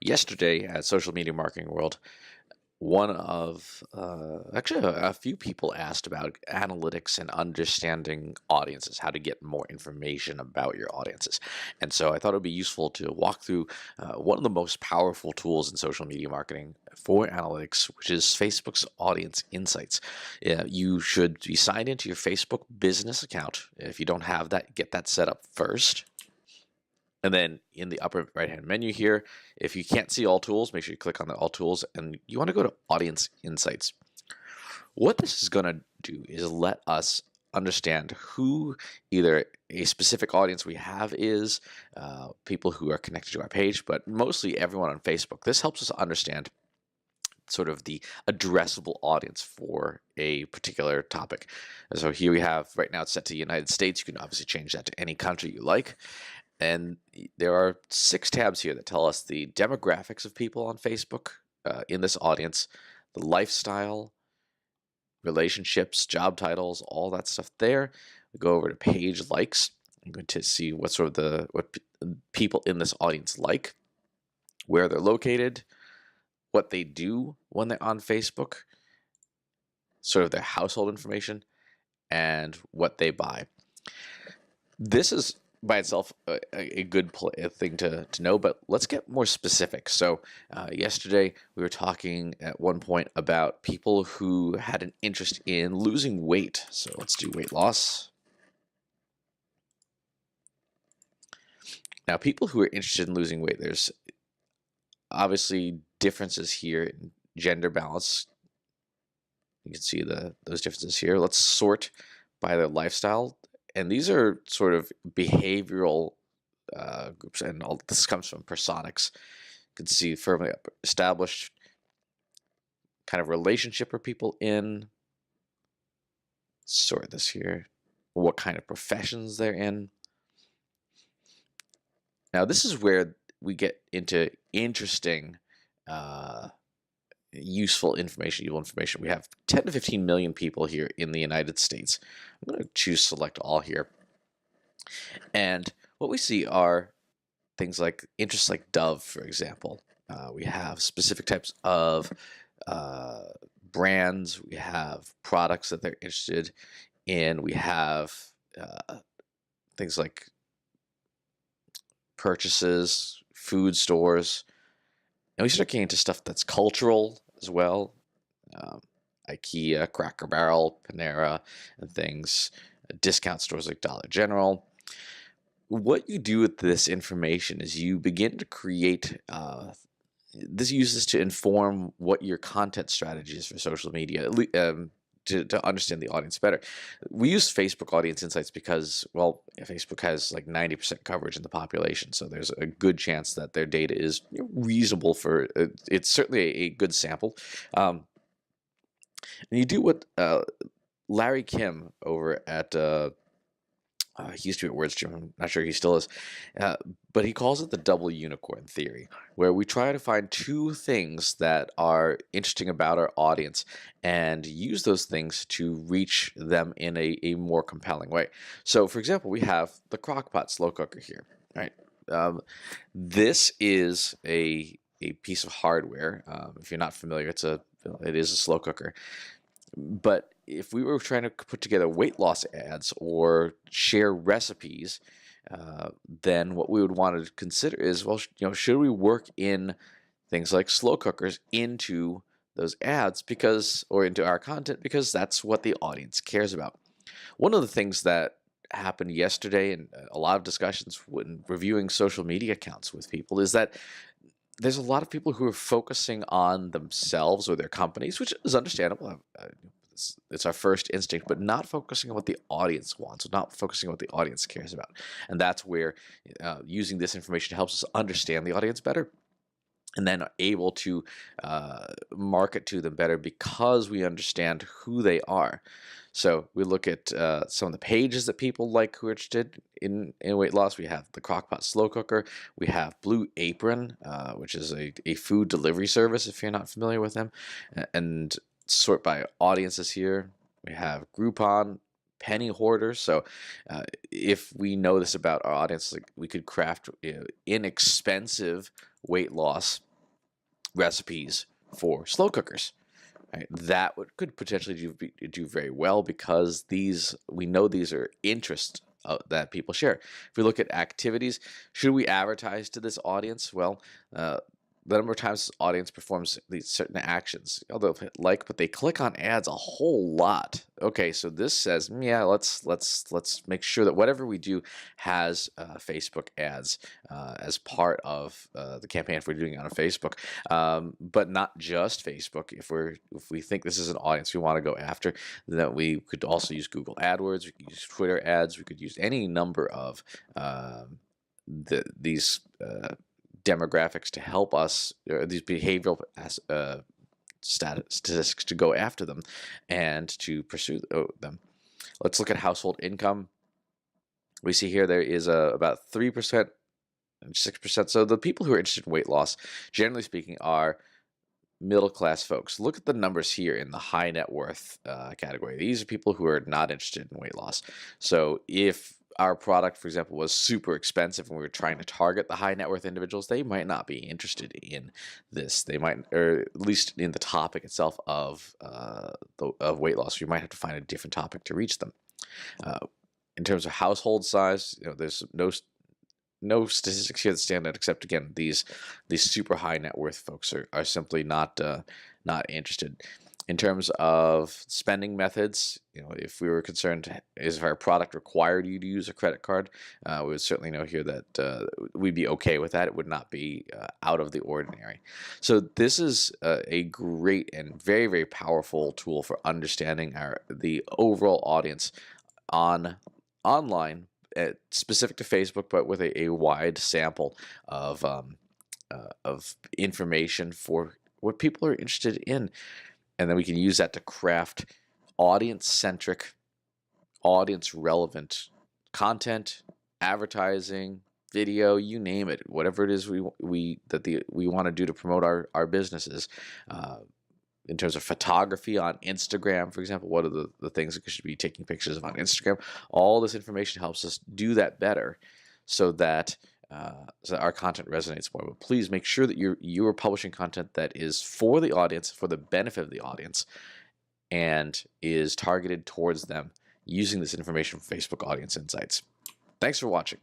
Yesterday at Social Media Marketing World, one of actually a few people asked about analytics and understanding audiences, how to get more information about your audiences. And so I thought it would be useful to walk through one of the most powerful tools in social media marketing for analytics, which is Facebook's Audience Insights. You should be signed into your Facebook business account. If you don't have that, get that set up first. And then in the upper right-hand menu here, if you can't see all tools, make sure you click on the all tools and you want to go to Audience Insights. What this is going to do is let us understand who either a specific audience we have is, people who are connected to our page, but mostly everyone on Facebook. This helps us understand sort of the addressable audience for a particular topic. So here we have, right now it's set to the United States. You can obviously change that to any country you like. And there are 6 tabs here that tell us the demographics of people on Facebook in this audience, the lifestyle, relationships, job titles, all that stuff there. We go over to page likes. I'm going to see what sort of what people in this audience like, where they're located, what they do when they're on Facebook, sort of their household information, and what they buy. This is by itself a good thing to know, but let's get more specific. So yesterday we were talking at one point about people who had an interest in losing weight. So let's do weight loss. Now, people who are interested in losing weight, there's obviously differences here in gender balance. You can see those differences here. Let's sort by their lifestyle. And these are sort of behavioral groups, and all this comes from Personix. You can see firmly established kind of relationship are people in. Sort this here. What kind of professions they're in. Now, this is where we get into interesting, useful information. We have 10 to 15 million people here in the United States. I'm going to choose select all here. And what we see are things like interests like Dove, for example. We have specific types of brands. We have products that they're interested in. We have things like purchases, food stores. And we start getting into stuff that's cultural as well. IKEA, Cracker Barrel, Panera, and things. Discount stores like Dollar General. What you do with this information is you begin to create, this uses to inform what your content strategy is for social media, to understand the audience better. We use Facebook Audience Insights because, well, Facebook has like 90% coverage in the population, so there's a good chance that their data is reasonable for, it's certainly a good sample. And you do what Larry Kim over at, he used to be at Words Gym, I'm not sure he still is, but he calls it the double unicorn theory, where we try to find 2 things that are interesting about our audience and use those things to reach them in a more compelling way. So, for example, we have the crockpot slow cooker here, right? This is a piece of hardware. If you're not familiar, it is a slow cooker. But if we were trying to put together weight loss ads or share recipes, then what we would want to consider is, well, should we work in things like slow cookers into those ads or into our content, because that's what the audience cares about. One of the things that happened yesterday and a lot of discussions when reviewing social media accounts with people is that there's a lot of people who are focusing on themselves or their companies, which is understandable. It's our first instinct, but not focusing on what the audience wants, not focusing on what the audience cares about. And that's where using this information helps us understand the audience better, and then able to market to them better because we understand who they are. So we look at some of the pages that people like who are interested in weight loss. We have the Crockpot Slow Cooker. We have Blue Apron, which is a food delivery service, if you're not familiar with them. And sort by audiences here. We have Groupon, Penny Hoarders. So if we know this about our audience, like, we could craft inexpensive weight loss recipes for slow cookers. Right? That could potentially do very well, because we know these are interests that people share. If we look at activities, should we advertise to this audience? Well, the number of times this audience performs these certain actions, although but they click on ads a whole lot. Okay, so this says, yeah, let's make sure that whatever we do has Facebook ads as part of the campaign if we're doing it on Facebook, but not just Facebook. If we think this is an audience we want to go after, then we could also use Google AdWords. We could use Twitter ads. We could use any number of these demographics to help us, these behavioral statistics, to go after them and to pursue them. Let's look at household income. We see here there is about 3% and 6%. So the people who are interested in weight loss, generally speaking, are middle-class folks. Look at the numbers here in the high net worth category. These are people who are not interested in weight loss. So if our product, for example, was super expensive and we were trying to target the high net worth individuals, they might not be interested in this. They might, or at least in the topic itself of weight loss. We might have to find a different topic to reach them. In terms of household size, there's no statistics here that stand out, except again these super high net worth folks are simply not interested. In terms of spending methods, if we were concerned, is if our product required you to use a credit card, we would certainly know here that we'd be okay with that. It would not be out of the ordinary. So this is a great and very, very powerful tool for understanding the overall audience online, specific to Facebook, but with a wide sample of information for what people are interested in. And then we can use that to craft audience-centric, audience-relevant content, advertising, video, you name it, whatever it is we want to do to promote our businesses. In terms of photography on Instagram, for example, what are the things that we should be taking pictures of on Instagram? All this information helps us do that better, so that our content resonates more. But please make sure that you're publishing content that is for the audience, for the benefit of the audience, and is targeted towards them using this information from Facebook Audience Insights. Thanks for watching.